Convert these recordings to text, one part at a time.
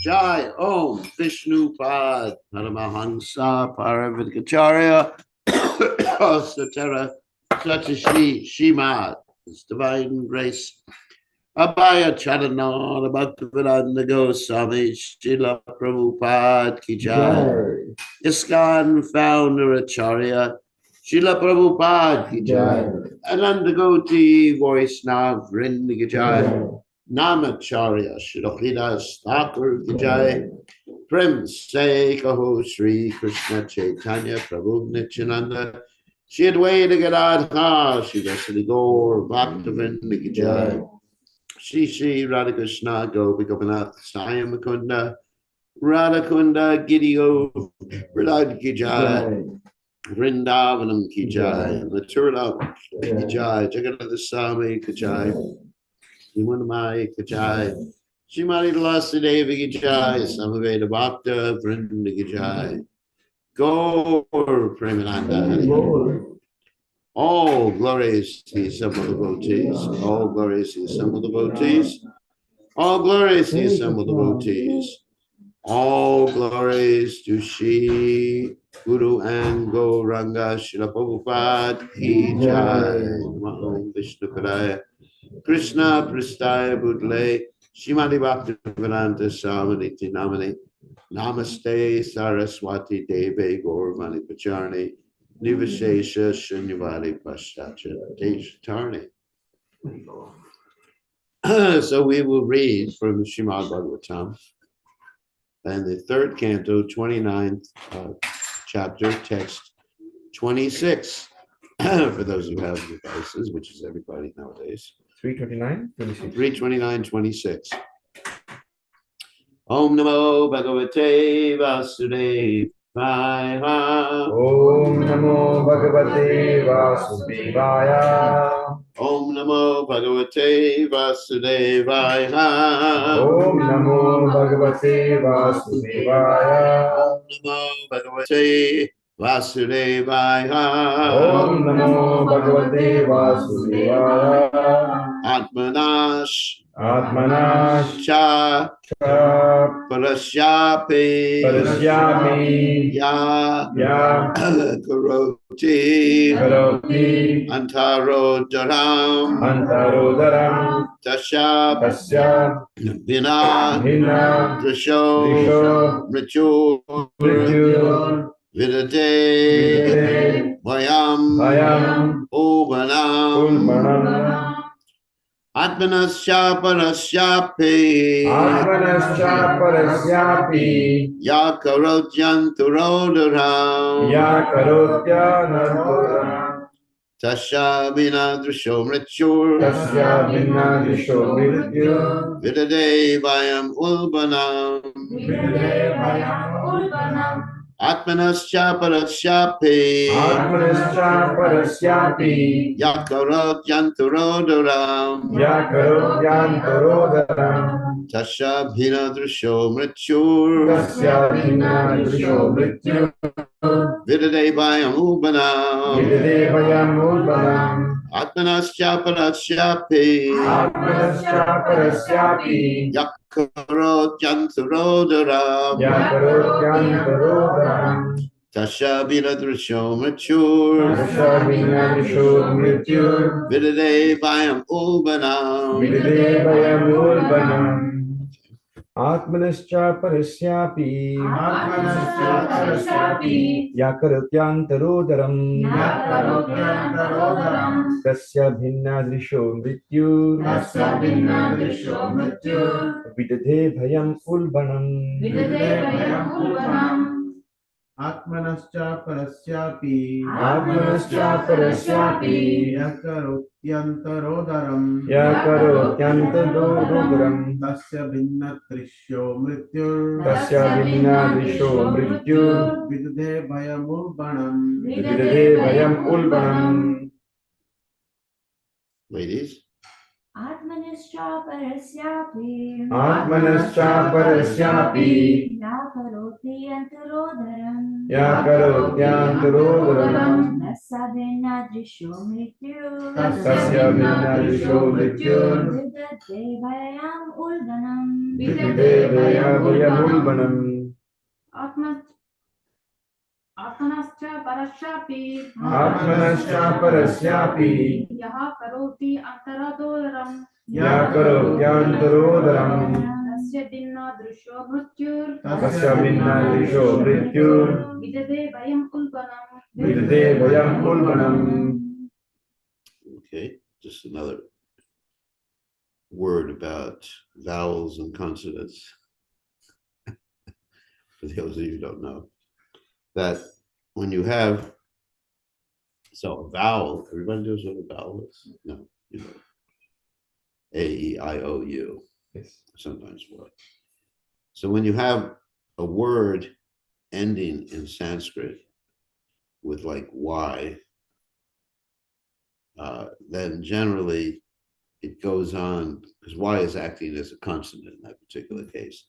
Jai Om Vishnu Pad Paramahansa Paravidgacharya Satara Satashi Shimad, His Divine Grace Abhaya Charanara Bhaktivedanta Goswami Srila Prabhupada Ki Jai. ISKCON founder Acharya Srila Prabhupada Ki Jai. Ananda Goti Vaishnava Vrinda Ki Jai. Namacharya Shridas Thakur Ki Jai. Prem Se Kaho Sri Krishna Chaitanya Prabhu Nityananda Shri Advaita Gadadhar Shri Vasili Gaur Bhaktivinoda Ki Jai. Shri Shri Radhakrishna Gopi Gopinath Sayam Mukunda Radhakunda Gidio Radha Ki Jai. Vrindavanam Ki Jai. Mathura Ki Jai. Jagannath Swami Ki Jai. Himanamai Ki Jai. Shrimati Tulasi Devi Ki Jai. Samaveda Bhakta Vrinda Ki Jai. Gaur Premananda. All glories to the assembled devotees. All glories to the assembled devotees. All glories to the assembled devotees. All glories to Shri Guru and Gauranga Srila Prabhupada Ki Jai. Namo Vishnu Padaya Krishna Pristaya Budle Shrimati Bhaktivedanta Swami Namani Namaste Saraswati Deve Gauravani Pacharni Nivashesha Shunyavadi Paschacha Deshatarni. So we will read from Srimad Bhagavatam and the third canto, 29th chapter, text 26. For those who have devices, which is everybody nowadays. 329, 26. 329, 26. Om Namo Bhagavate Vasudevaya. Om Namo Bhagavate Vasudevaya. Om Namo Bhagavate Vasudevaya. Om Namo Bhagavate Vasudevaya. Om Namo Bhagavate Vasudevaya. Om Namo Bhagavate Vasudevaya. Atmanash Atmanash Parasyapi Ya Karoti Antarodaram Tasya Vina Drisho Mrityur Vidate Vayam Ubanam Atmanasya Parasyapi Ya Karotyanturodaram Tasya Vina Drisho Mrityur Vidade Vayam Ulbanam Atmanasya Parasyapi Ya Karotyanturodaram Tasya Vina Drisho Mrityur Vidade Vayam Ulbanam Atmanasya Parasyapi Ya Karotyanturodaram Tasya Vina Drisho Mrityur Vidade Vayam Ulbanam Atmanasya Parasyapi Ya Karotyantarodaram Tasya Bhinna Drisho Mrityur Vidade Bhayam Ulbanam Atmanasya Parasyapi Ya Karotyantarodaram Tasya Bhinna Drisho Mrityur Vidade Bhayam Ulbanam. Ladies. Atmanascha parasyapi Atmanascha parasyapi ya karoti antarodaram ya karotyantarodaram tasya vinna drisho mrityu tasya vinadrisho mrityur vidate bhayam ulganam vidite bhayabhayamulbanam आत्मनश्च परस्यापि Atmanascha parasyapi यः करोति अन्तरदोदरं ya karotyantarodaram तस्य भिन्नादृशो मृत्युर् tasya vinadrisho mrityur विदते भयम् उल्बणम् vidite bhayamulbanam. Okay, just another word about vowels and consonants. For those of you who don't know, that when you have, so a vowel, everybody knows what a vowel is? No, you know, A, E, I, O, U, Yes. sometimes what. So when you have a word ending in Sanskrit with like Y, then generally it goes on, because Y is acting as a consonant in that particular case.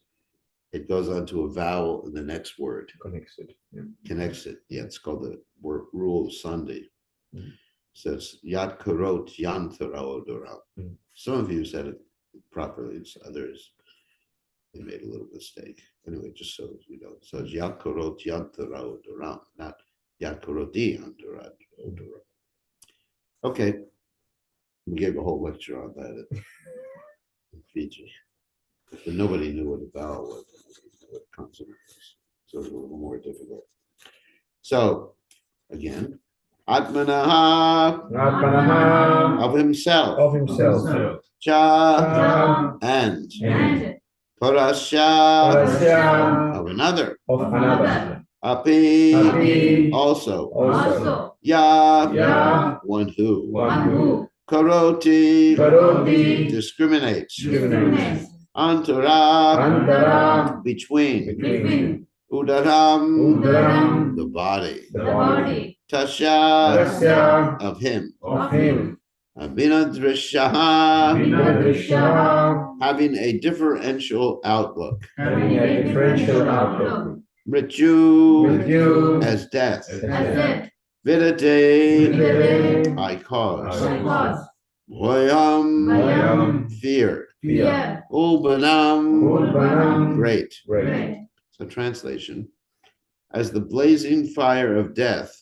It goes on to a vowel in the next word, Connects it. Yeah. connects it. Yeah, it's called the rule of Sandhi. Mhm. So it's Yat Karot Yantarao. Some of you said it properly, and others they made a little mistake. Anyway, just so you know, so it's Yat Karot Yantarao, not Yat Karoti Yantarao. Okay, we gave a whole lecture on that in Fiji, but nobody knew what a vowel was, what a consonant was, so it was a little more difficult. So again, Atmanaha, Atmanaha of himself, of himself. Cha, and and Parasya, Parasya of another, of another. Api, Api also, also Ya, Ya one who, one who Karoti, Karoti discriminates, discriminates Antara, Antara between, between Udaram, Udaram the body, the the body. body Tasya, Tasya of him, of him. Abhinadrishaha, Vinadrishaha having a differential outlook, having a differential outlook. Mrityu, Mrityu as death, as it Vidate, Vidate I cause, cause Bhayam, Bhayam fear, fear Ulbanam, Ulbanam great. great. So translation, as the blazing fire of death,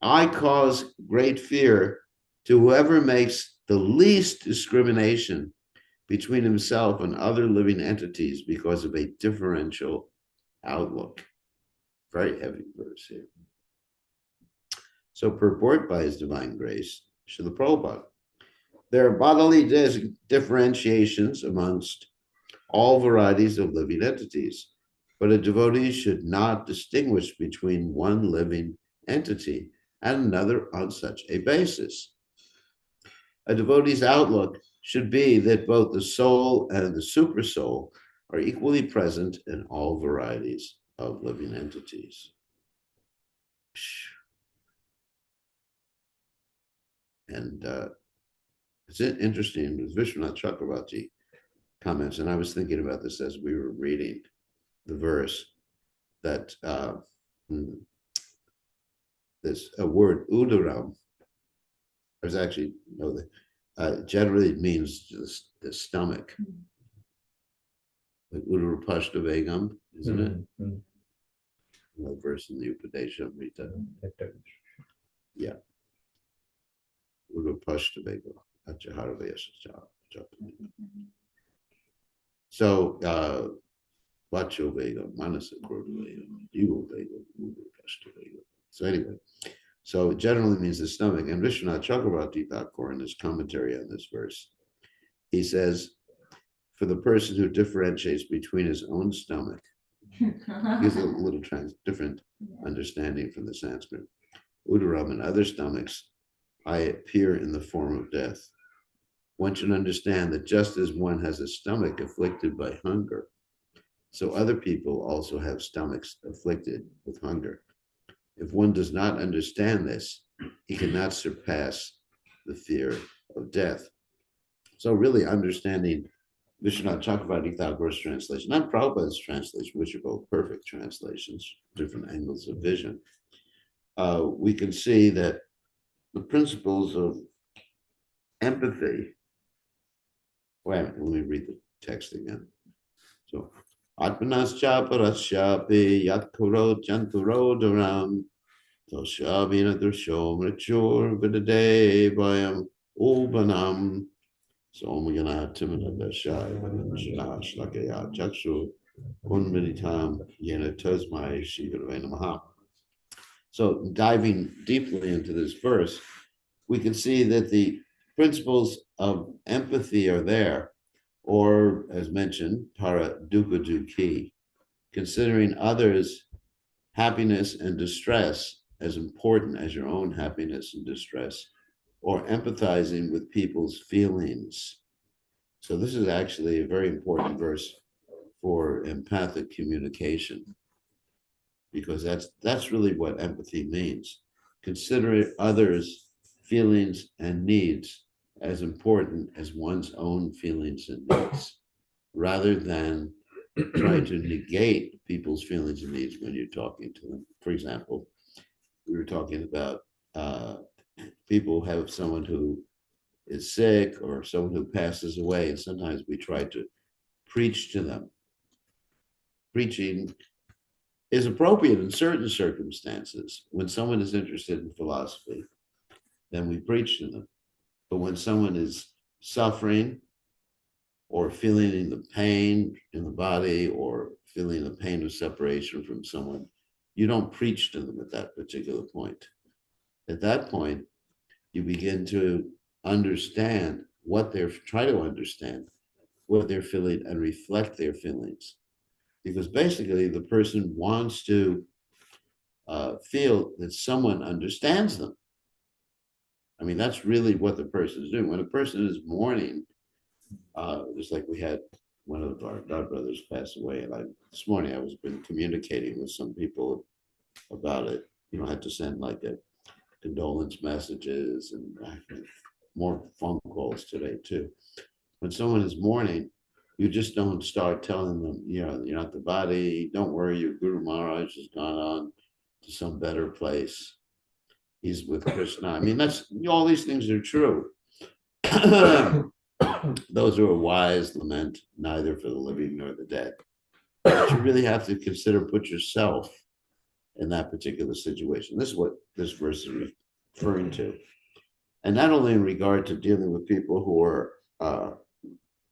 I cause great fear to whoever makes the least discrimination between himself and other living entities because of a differential outlook. Very heavy verse here. So purport by his divine grace, Srila Prabhupada. There are bodily differentiations amongst all varieties of living entities, but a devotee should not distinguish between one living entity and another on such a basis. A devotee's outlook should be that both the soul and the supersoul are equally present in all varieties of living entities. And it's interesting with Vishwanath Chakravarti comments, and I was thinking about this as we were reading the verse, that this a word udaram, there's actually no, generally it means just the stomach. Like Udarapashtavegam, isn't it? A verse in the Upadeshamrita. Yeah. Udarapashtavegam. So Vacho Vega, Manasa Vega, Yugo Vega, Udarapashtavegam. So anyway, so it generally means the stomach. And Vishwanath Chakravarti Thakur in his commentary on this verse, he says, for the person who differentiates between his own stomach, gives a little different understanding from the Sanskrit. Udaram and other stomachs, I appear in the form of death. One should understand that just as one has a stomach afflicted by hunger, so other people also have stomachs afflicted with hunger. If one does not understand this, he cannot surpass the fear of death. So really understanding Vishwanath Chakravarti Thakur's translation, not Prabhupada's translation, which are both perfect translations, different angles of vision, we can see that the principles of empathy. Wait a minute, let me read the text again. So, Atmanascha parasyapi yat kuro janturo dharam toshabina drisho mrichur vidade bayam ubanam somagana timana dashai vanamshana shlakaya chakshu unminitam yena tasmai shivaravena maha. So diving deeply into this verse, we can see that the principles of empathy are there, or as mentioned, para dukkha dukhi, considering others' happiness and distress as important as your own happiness and distress, or empathizing with people's feelings. So this is actually a very important verse for empathic communication, because that's really what empathy means. Consider others' feelings and needs as important as one's own feelings and needs, rather than trying to negate people's feelings and needs when you're talking to them. For example, we were talking about people have someone who is sick or someone who passes away, and sometimes we try to preach to them. Preaching is appropriate in certain circumstances. When someone is interested in philosophy, then we preach to them. But when someone is suffering or feeling the pain in the body or feeling the pain of separation from someone, you don't preach to them at that particular point. At that point, you begin to understand try to understand what they're feeling and reflect their feelings. Because basically the person wants to feel that someone understands them. I mean, that's really what the person is doing. When a person is mourning, just like we had one of our godbrothers pass away, and this morning I was been communicating with some people about it. I had to send like a condolence messages and more phone calls today too. When someone is mourning, you just don't start telling them, you're not the body. Don't worry, your Guru Maharaj has gone on to some better place. He's with Krishna. I mean, all these things are true. Those are a wise lament, neither for the living nor the dead. But you really have to put yourself in that particular situation. This is what this verse is referring to. And not only in regard to dealing with people who are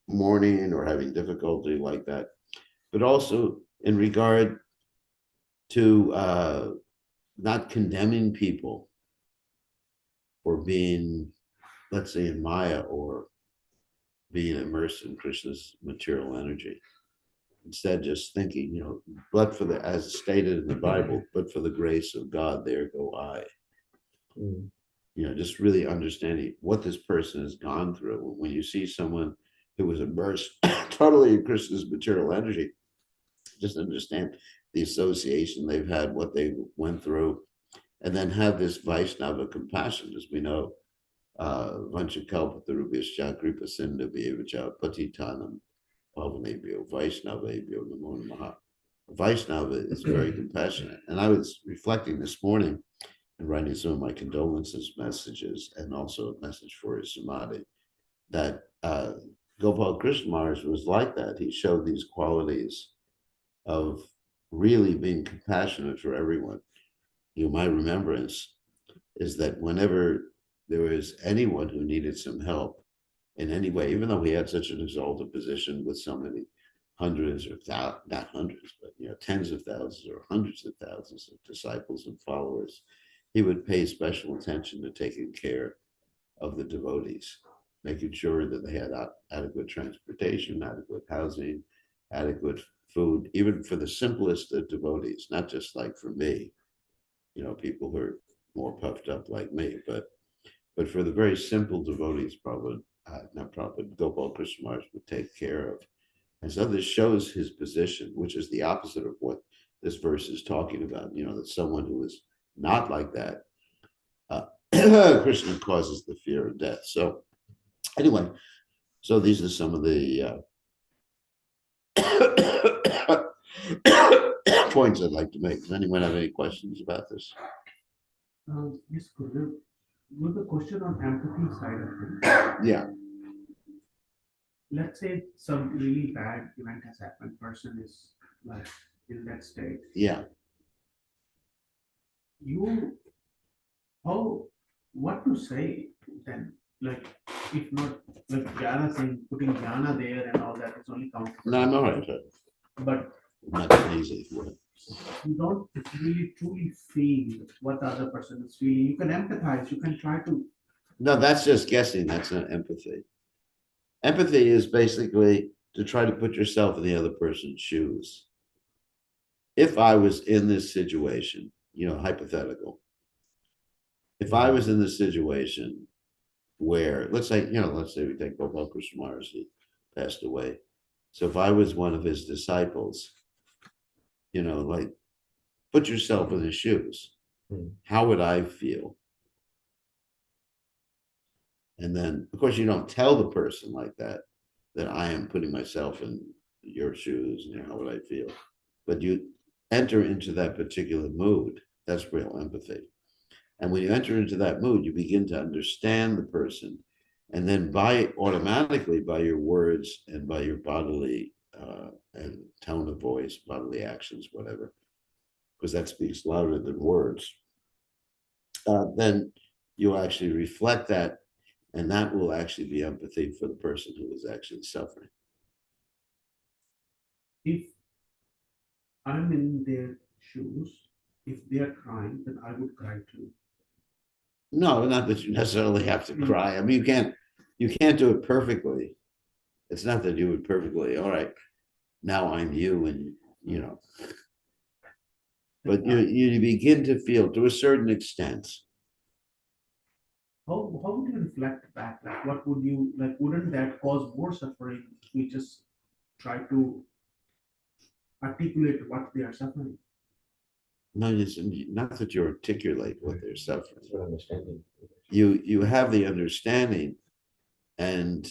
mourning or having difficulty like that, but also in regard to not condemning people for being, let's say, in Maya or being immersed in Krishna's material energy. Instead, just thinking, but as stated in the Bible, but for the grace of God, there go I. Just really understanding what this person has gone through. When you see someone who was immersed totally in Krishna's material energy, just understand the association they've had, what they went through, and then have this Vaishnava compassion. As we know, Vanchakalpatarubhyascha Kripa Sindhabhyevacha Patitanam Pavanebhyo Vaishnavebhyo Namo Namaha. Vaishnava is very compassionate. And I was reflecting this morning and writing some of my condolences messages and also a message for his samadhi, that Gopal Krishna Maharaj was like that. He showed these qualities of really being compassionate for everyone. My remembrance is that whenever there was anyone who needed some help in any way, even though he had such an exalted position with so many hundreds or not hundreds, but tens of thousands or hundreds of thousands of disciples and followers, he would pay special attention to taking care of the devotees, making sure that they had adequate transportation, adequate housing, adequate food, even for the simplest of devotees, not just like for me, people who are more puffed up like me, but for the very simple devotees, Gopal Krishna Maharaj would take care of. And so this shows his position, which is the opposite of what this verse is talking about, that someone who is not like that, Krishna causes the fear of death. So anyway, So these are some of the points I'd like to make. Does anyone have any questions about this? Yes, Gurudev. With the question on empathy side of it, Yeah, let's say some really bad event has happened, person is like in that state. yeah. You, how, what to say then? Like, if not, like Jana saying, putting Jana there and all that is only counted. No, I'm all right. But Not easy. you don't really truly feel what the other person is feeling. You can empathize, you can try to. No, that's just guessing. That's not empathy. Empathy is basically to try to put yourself in the other person's shoes. If I was in this situation, hypothetical. If I was in this situation where, let's say we take Gopal Krishna, he passed away. So if I was one of his disciples, like put yourself in his shoes. How would I feel? And then, of course, you don't tell the person like that I am putting myself in your shoes, how would I feel? But you enter into that particular mood. That's real empathy. And when you enter into that mood, you begin to understand the person. And then automatically by your words and by your bodily and tone of voice, bodily actions, whatever, because that speaks louder than words, then you actually reflect that, and that will actually be empathy for the person who is actually suffering. If I'm in their shoes, if they are crying, then I would cry too. No, not that you necessarily have to cry. I mean, you can't do it perfectly. It's not that you would perfectly, all right, now I'm you, and but you begin to feel to a certain extent. How would you reflect back? Like, what would you like? Wouldn't that cause more suffering? We just try to articulate what they are suffering. No, it's not that you articulate what they're suffering. That's what understanding. You have the understanding, and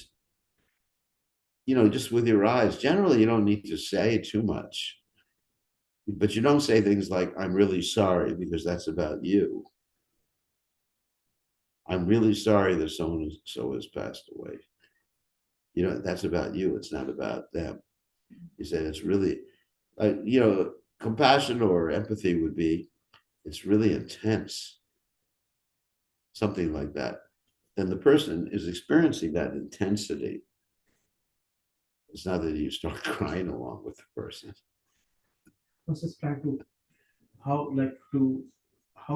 just with your eyes. Generally, you don't need to say too much, but you don't say things like "I'm really sorry" because that's about you. I'm really sorry that so has passed away. That's about you. It's not about them. You say it's really, compassion or empathy would be, it's really intense. Something like that. Then the person is experiencing that intensity. It's not that you start crying along with the person. Let's just try to how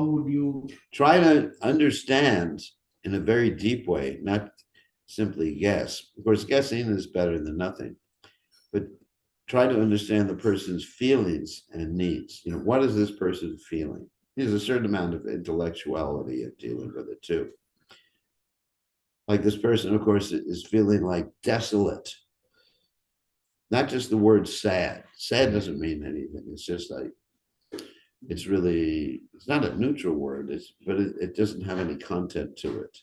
would you Try to understand in a very deep way, not simply guess. Of course, guessing is better than nothing, but try to understand the person's feelings and needs. What is this person feeling? There's a certain amount of intellectuality in dealing with it too. Like this person, of course, is feeling like desolate. Not just the word sad. Sad doesn't mean anything. It's just like, it's not a neutral word, but it doesn't have any content to it.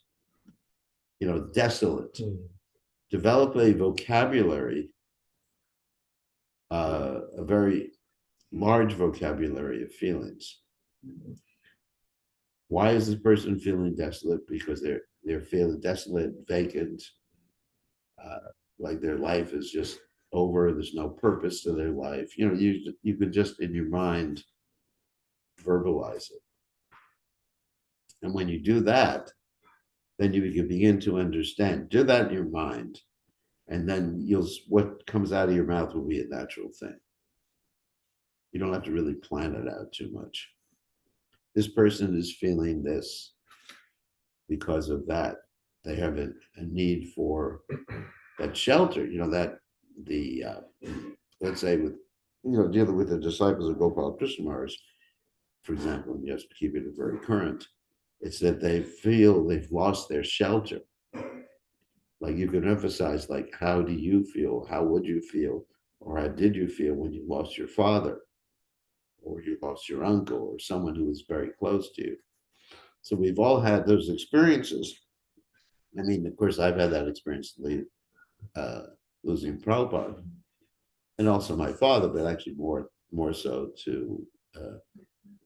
Desolate. Develop a vocabulary, a very large vocabulary of feelings. Why is this person feeling desolate? Because they're feeling desolate, vacant, like their life is just over. There's no purpose to their life. You could just in your mind verbalize it. And when you do that, then you can begin to understand. Do that in your mind, and then what comes out of your mouth will be a natural thing. You don't have to really plan it out too much. This person is feeling this because of that. They have a need for that shelter, let's say with, dealing with the disciples of Gopal Krishna Maharaj, for example, and just keeping it very current, it's that they feel they've lost their shelter. Like you can emphasize, like, how do you feel? How would you feel? Or how did you feel when you lost your father? Or you lost your uncle or someone who was very close to you? So we've all had those experiences. I mean, of course, I've had that experience losing Prabhupada, and also my father, but actually more so to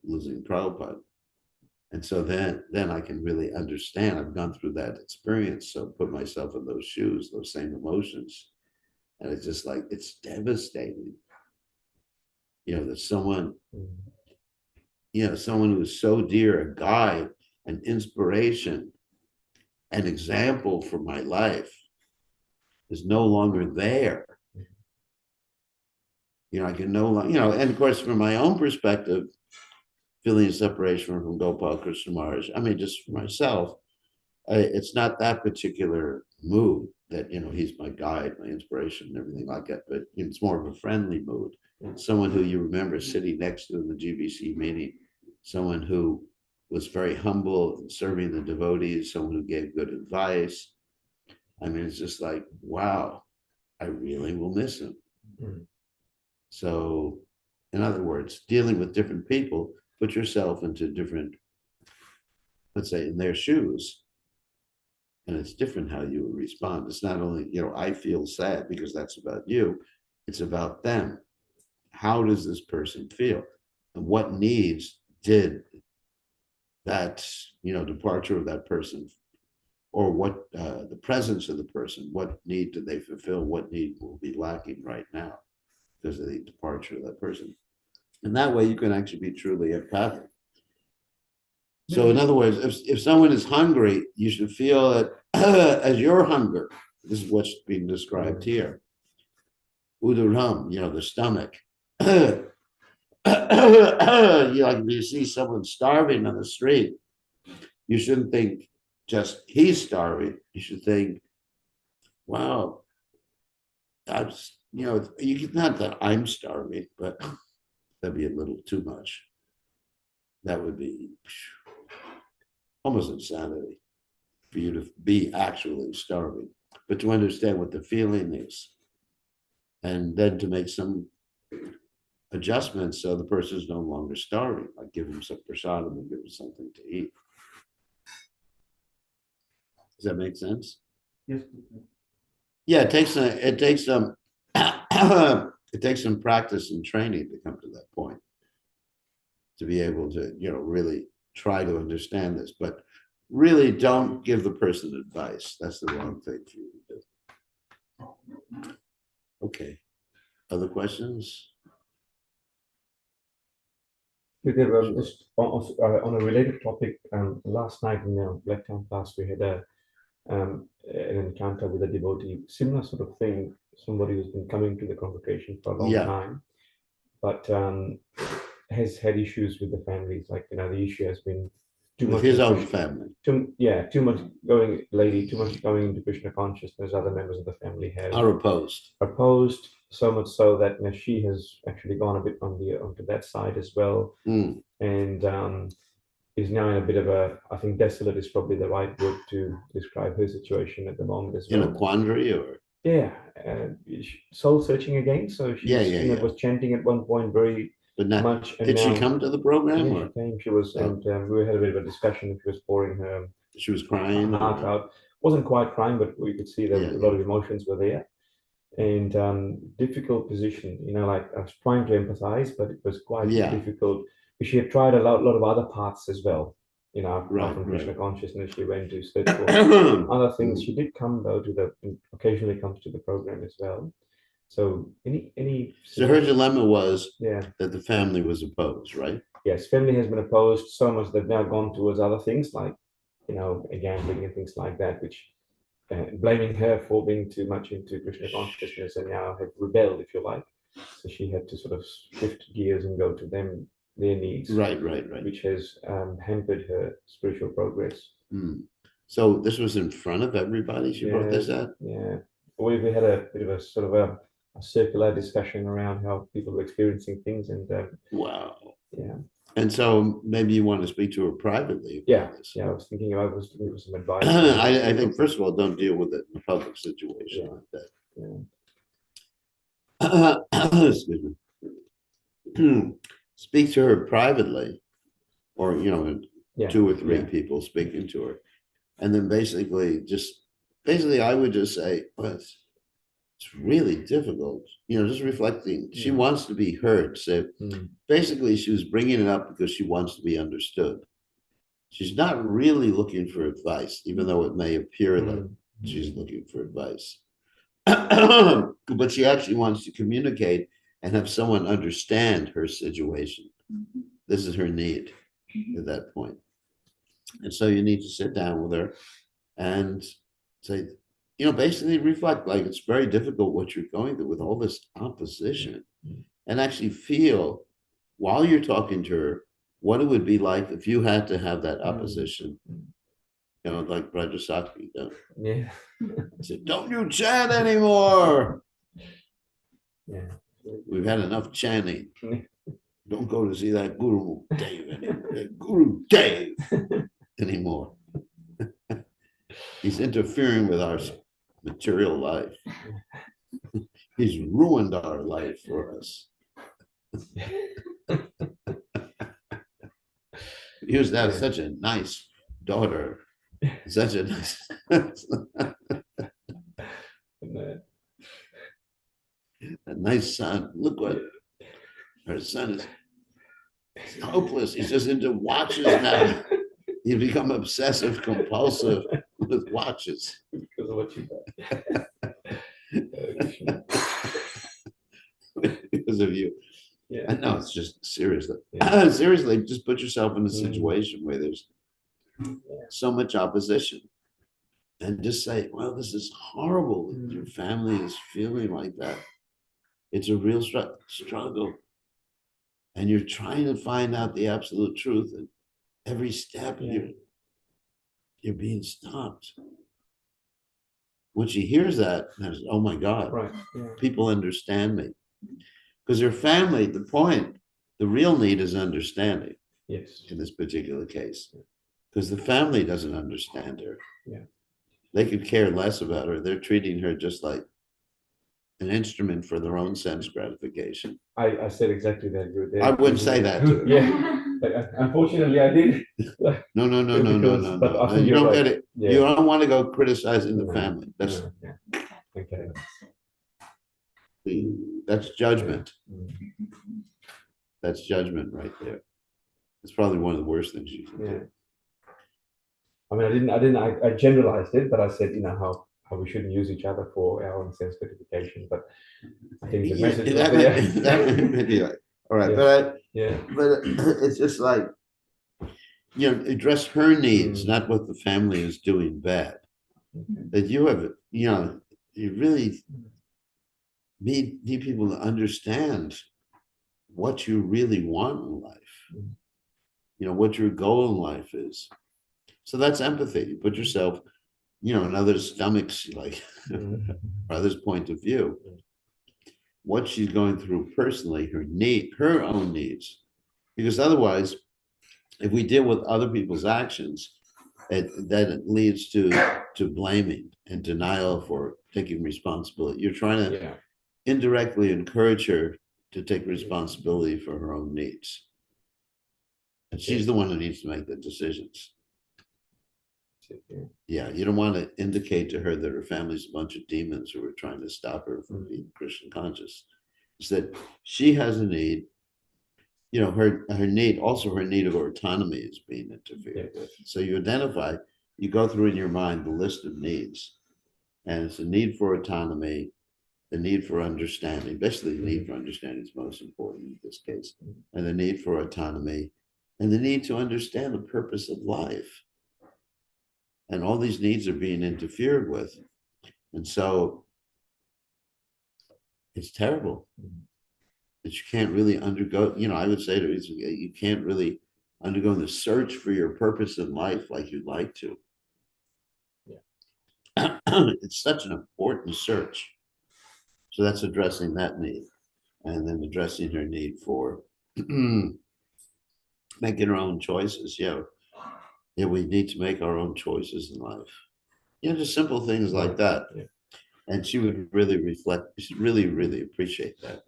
losing Prabhupada. And so then I can really understand. I've gone through that experience, so put myself in those shoes, those same emotions, and it's just like it's devastating. That someone, someone who is so dear, a guide, an inspiration, an example for my life, is no longer there. I can no longer, and of course, from my own perspective, feeling separation from Gopal Krishna Maharaj, I mean, just for myself, it's not that particular mood that, he's my guide, my inspiration, and everything like that, but it's more of a friendly mood. Someone who you remember sitting next to in the GBC meeting, someone who was very humble in serving the devotees, someone who gave good advice. I mean, it's just like, wow, I really will miss him. So, in other words, dealing with different people, put yourself into different, let's say, in their shoes. And it's different how you respond. It's not only, I feel sad because that's about you, it's about them. How does this person feel? And what needs did that, departure of that person, or what the presence of the person, what need do they fulfill? What need will be lacking right now because of the departure of that person? And that way you can actually be truly empathic. So in other words, if someone is hungry, you should feel it as your hunger. This is what's being described here. Udaram, the stomach. Like if you see someone starving on the street, you shouldn't think just he's starving. You should think, wow, not that I'm starving, but that'd be a little too much. That would be almost insanity for you to be actually starving, but to understand what the feeling is, and then to make some adjustments so the person is no longer starving, like give them some prasadam and give them something to eat. Does that make sense? Yes. Yeah, it takes some it takes some practice and training to come to that point, to be able to, really try to understand this, but really don't give the person advice. That's the wrong thing for you to do. Okay. Other questions? Just on a related topic, last night in the Black Town class, we had an encounter with a devotee, similar sort of thing, somebody who's been coming to the congregation for a long time, but has had issues with the families. Like, the issue has been too much. His own family. Too much going into Krishna consciousness. Other members of the family Are opposed. So much so that she has actually gone a bit onto that side as well, and is now in a bit of a, I think desolate is probably the right word to describe her situation at the moment as well. In a quandary, or soul searching again. So she was chanting at one point very much. Did she come to the program? Yeah, she came. She was, and we had a bit of a discussion. She was pouring her. She was crying. Heart out. Wasn't quite crying, but we could see that a lot of emotions were there. And difficult position, like I was trying to empathize, but it was quite difficult. She had tried a lot of other paths as well, from Krishna consciousness. She went to search for other things. She did come though occasionally comes to the program as well. So so her dilemma was that the family was opposed, right? Yes, family has been opposed so much they've now gone towards other things like gambling and things like that, which blaming her for being too much into Krishna consciousness, and now have rebelled, if you like. So she had to sort of shift gears and go to their needs. Right. Which has hampered her spiritual progress. So this was in front of everybody? She brought this out? Yeah. We had a bit of a sort of a circular discussion around how people were experiencing things, and wow. Yeah. And so maybe you want to speak to her privately. Yeah, I was thinking I was looking for some advice. I think, first of all, don't deal with it in a public situation like that. Excuse me. Speak to her privately, or, two or three people speaking to her. And then basically, I would just say, It's really difficult, just reflecting. She Mm. wants to be heard. So basically, she was bringing it up because she wants to be understood. She's not really looking for advice, even though it may appear that she's looking for advice. But she actually wants to communicate and have someone understand her situation. This is her need at that point. And so you need to sit down with her and say, basically reflect, like, it's very difficult what you're going through with all this opposition, and actually feel while you're talking to her what it would be like if you had to have that opposition. Like Brother Saki. Yeah. Said, don't you chant anymore. Yeah. We've had enough chanting. Don't go to see that Guru Dave anymore. Guru Dave anymore. He's interfering with our material life. He's ruined our life for us. He used to have such a nice daughter. Such a nice. A nice son. Look what her son is. He's hopeless. He's just into watches now. He's become obsessive compulsive with watches. Because of what you Because of you. Yeah. I know, it's just seriously. Yeah. Seriously, just put yourself in a situation where there's so much opposition. And just say, well, this is horrible. Your family is feeling like that. It's a real struggle. And you're trying to find out the absolute truth. And every step you're being stopped. When she hears that, oh my God, people understand me. Because her family, the real need is understanding. Yes. In this particular case. Because the family doesn't understand her. Yeah. They could care less about her. They're treating her just like an instrument for their own sense gratification. I said exactly that. I wouldn't say that. Yeah. Unfortunately, I did. No. But I think You don't right. get it. Yeah. You don't want to go criticizing the family. That's Okay. That's judgment. That's judgment right there. It's probably one of the worst things you can do. I mean, I generalized it, but I said, how we shouldn't use each other for our own sense gratification. But I think the message all right, but it's just like, address her needs, not what the family is doing bad. That you have, you really need people to understand what you really want in life. What your goal in life is. So that's empathy. You put yourself, in others' stomachs, like, or others' point of view. What she's going through personally, her own needs. Because otherwise, if we deal with other people's actions, then it leads to blaming and denial for taking responsibility. You're trying to indirectly encourage her to take responsibility for her own needs. And she's the one who needs to make the decisions. Yeah, you don't want to indicate to her that her family's a bunch of demons who are trying to stop her from being Christian conscious. It's that she has a need. Her need, also her need of autonomy is being interfered with. So you go through in your mind the list of needs. And it's a need for autonomy, the need for understanding. Basically, the need for understanding is most important in this case. And the need for autonomy, and the need to understand the purpose of life. And all these needs are being interfered with. And so it's terrible that you can't really undergo, I would say to you can't really undergo the search for your purpose in life like you'd like to. It's such an important search. So that's addressing that need. And then addressing her need for making her own choices. We need to make our own choices in life. Just simple things like that. And she would really she'd really, really appreciate that.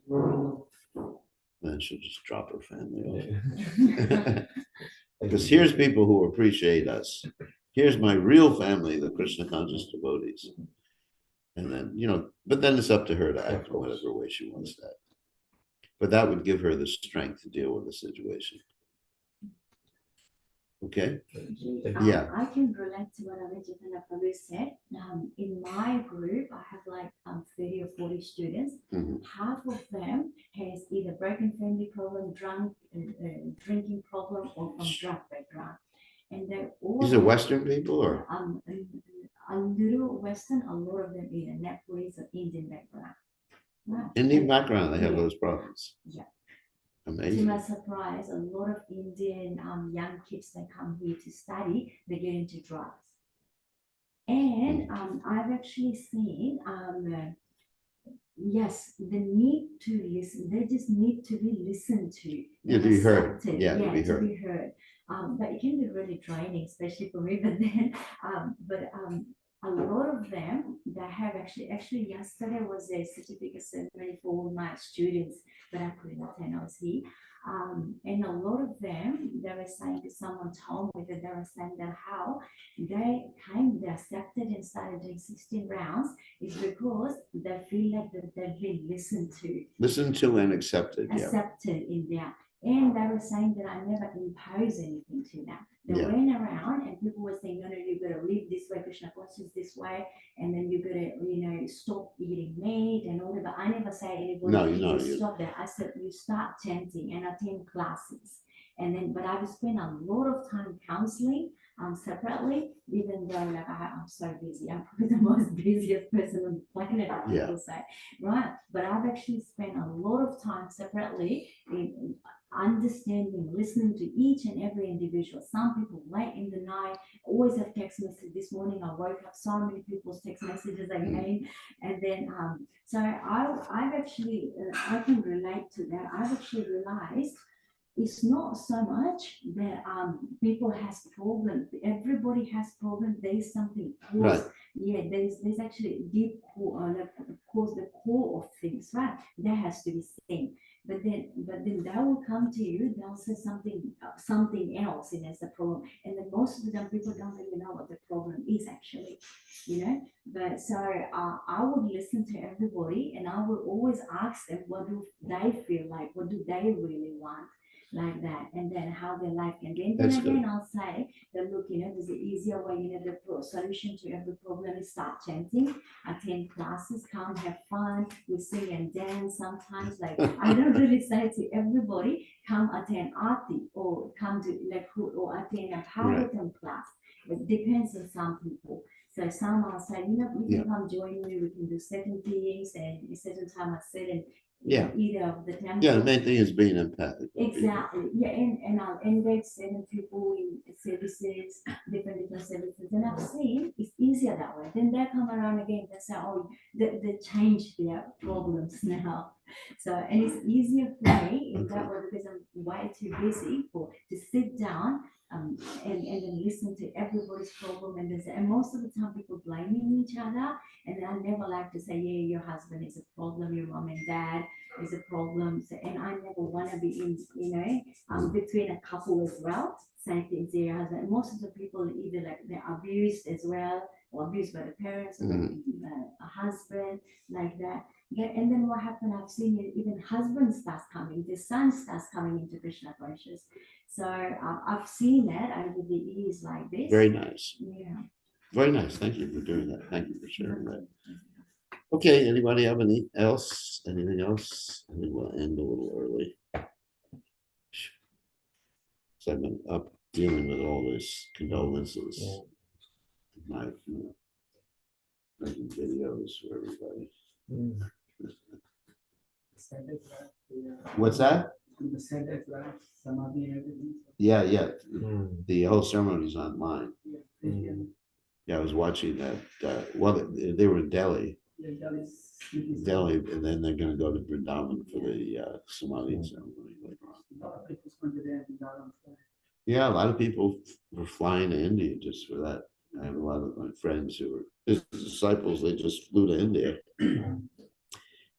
Then she'll just drop her family off. Because here's people who appreciate us. Here's my real family, the Krishna conscious devotees. And then, but then it's up to her to Of act in course. whatever way she wants to act. But that would give her the strength to deal with the situation. Okay? Yeah. I can relate to what Abhijit Prabhu said. In my group, I have like 30 or 40 students. Mhm. Half of them has either broken family problem, drinking problem, or from drug background. And they're all These are Western people or? a little Western, a lot of them either Nepalese or Indian background. Right. Indian And- background, they have yeah. those problems. Yeah. To Amazing. my surprise, a lot of Indian young kids that come here to study, they get into drugs. And I've actually seen, yes, the need to listen, they just need to be listened to. Yeah, to be heard. accepted. Yeah, to be to heard. be heard. But it can be really draining, especially for me. But then, a lot of them that have actually yesterday was a certificate ceremony for my students, but I couldn't attend. I was here. And a lot of them, they were saying, someone told me that they were saying that how they accepted and started doing 16 rounds is because they feel like that they've been listened to, Listened to and accepted, yeah. accepted in there. And they were saying that I never impose anything to them. They Yeah. went around and people were saying, no, you gotta live this way, Krishna consciousness this way, and then you gotta, stop eating meat and all that. But I never say anybody No, to you- stop that. I said you start chanting and attend classes. And then, but I would spend a lot of time counseling separately, even though like I'm so busy. I'm probably the most busiest person on the planet, as Yeah. people say, right? But I've actually spent a lot of time separately in understanding, listening to each and every individual. Some people late in the night always have text messages. This morning I woke up, so many people's text messages again, and then so I've actually I can relate to that. I've actually realized it's not so much that people has problems. Everybody has problems. There is something cause. Right. Yeah, there's actually deep core, cause the core of things, right? That has to be seen. But then they will come to you. They'll say something else, and as the problem. And then most of the time, people don't really know what the problem is actually, But so I would listen to everybody, and I would always ask them what do they feel like, what do they really want, like that, and then how they like it. And then That's again, good. I'll say that look, there's an easier way. The solution to every problem is start chanting, attend classes, come have fun, we sing and dance. Sometimes, like I don't really say to everybody, come attend Aarti or come to or attend a Bhagavatam class. It depends on some people. So some are saying, you can come join me, we can do certain things and a certain time I sit in either of the temples. Yeah, the main thing is being empathic. Exactly. Yeah, and I'll engage certain people in services, different services. And I've seen it's easier that way. Then they come around again, they say, oh, they change their problems now. So, and it's easier for me in that way because I'm way too busy to sit down and then listen to everybody's problem. And most of the time people blaming each other. And I never like to say, yeah, your husband is a problem, your mom and dad is a problem. So, and I never want to be in, between a couple as well. Same thing, their husband. Most of the people either like they're abused as well, or abused by the parents, or a husband, like that. Yeah, and then what happened? I've seen it, even husband starts coming, the son starts coming into Krishna consciousness. So I've seen that over the years like this. Very nice. Yeah. Very nice. Thank you for doing that. Thank you for sharing that. Okay, anybody have anything else? Anything else? I think we'll end a little early. So I've been up dealing with all this condolences. Making videos for everybody. What's that? Yeah. The whole ceremony's online. Yeah, I was watching that. Well, they were in Delhi, and then they're going to go to Vrindavan for the Samadhi ceremony later on. Yeah, a lot of people were flying to India just for that. I have a lot of my friends who were his disciples. They just flew to India.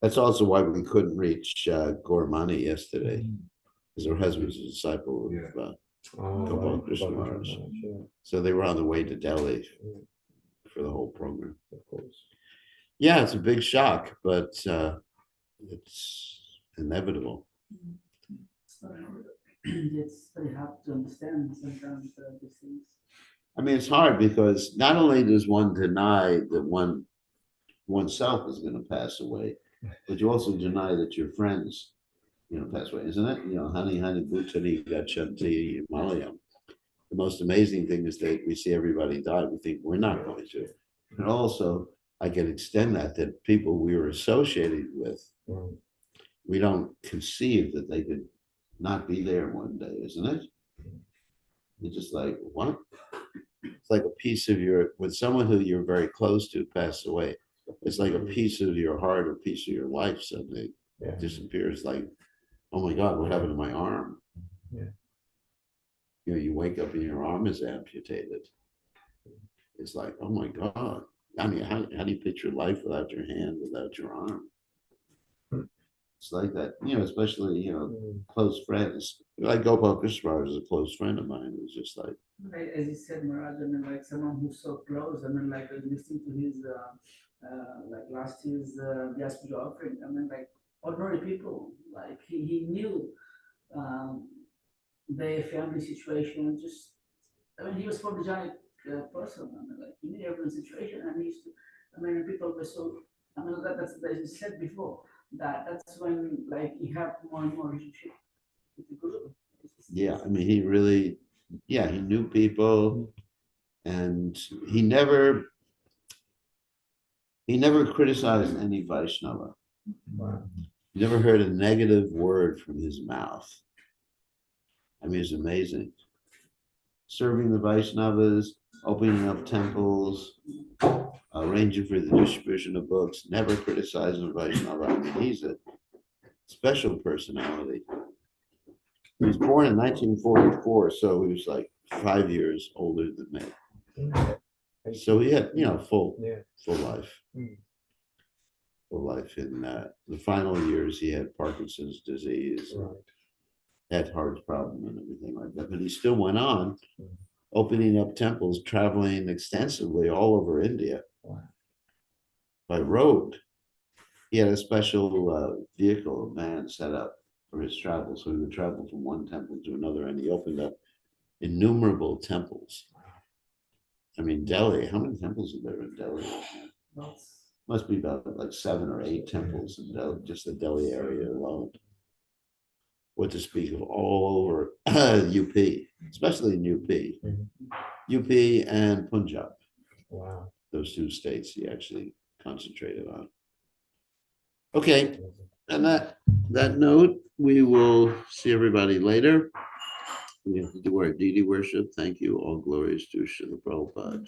That's also why we couldn't reach Gormani yesterday, because her husband's a disciple of Gopal Krishna Maharaj. So they were on the way to Delhi for the whole program. Of course. Yeah, it's a big shock, but it's inevitable. It's very hard to understand sometimes these things. I mean, it's hard because not only does one deny that oneself is going to pass away, but you also deny that your friends, pass away, isn't it? Honey, honey, bhutani gachanti malayam. The most amazing thing is that we see everybody die. We think we're not going to. And also, I can extend that people we were associated with, we don't conceive that they could not be there one day, isn't it? You're just like, what? It's like a piece of when someone who you're very close to passed away, it's like a piece of your heart or piece of your life suddenly disappears. Like, oh my God, what happened to my arm? Yeah. You wake up and your arm is amputated. It's like, oh my God. I mean, how do you picture life without your hand, without your arm? It's like that, especially, close friends. Like Gopal Krishna is a close friend of mine. It's just like, As you said, Maharaj, I mean, like someone who's so close. I mean, like listening to his, like last year's Vyaspuja offering. I mean, like ordinary people. Like he knew their family situation. Just, I mean, he was photogenic person. I mean, like he knew everyone's situation, and he used to. I mean, people were so. I mean, that's as you said before. That's when like you have more and more relationship with the guru. yeah, I mean, he really, he knew people, and he never criticized any Vaishnava. Wow. You never heard a negative word from his mouth. I mean, it's amazing. Serving the Vaishnavas, opening up temples, arranging for the distribution of books, never criticizing Vaishnava. I mean, he's a special personality. He was born in 1944, so he was like 5 years older than me. So he had, full life. Full life. In the final years, he had Parkinson's disease, had heart problem and everything like that. But he still went on opening up temples, traveling extensively all over India by road. He had a special vehicle, a van set up for his travel. So he would travel from one temple to another, and he opened up innumerable temples. I mean, Delhi, how many temples are there in Delhi? Must be about like 7 or 8 temples in Delhi, just the Delhi area alone. What to speak of all over UP, especially in UP. UP and Punjab. Wow. Those 2 states he actually concentrated on. Okay, and that note, we will see everybody later. We have to do our deity worship. Thank you. All glories to Srila Prabhupada.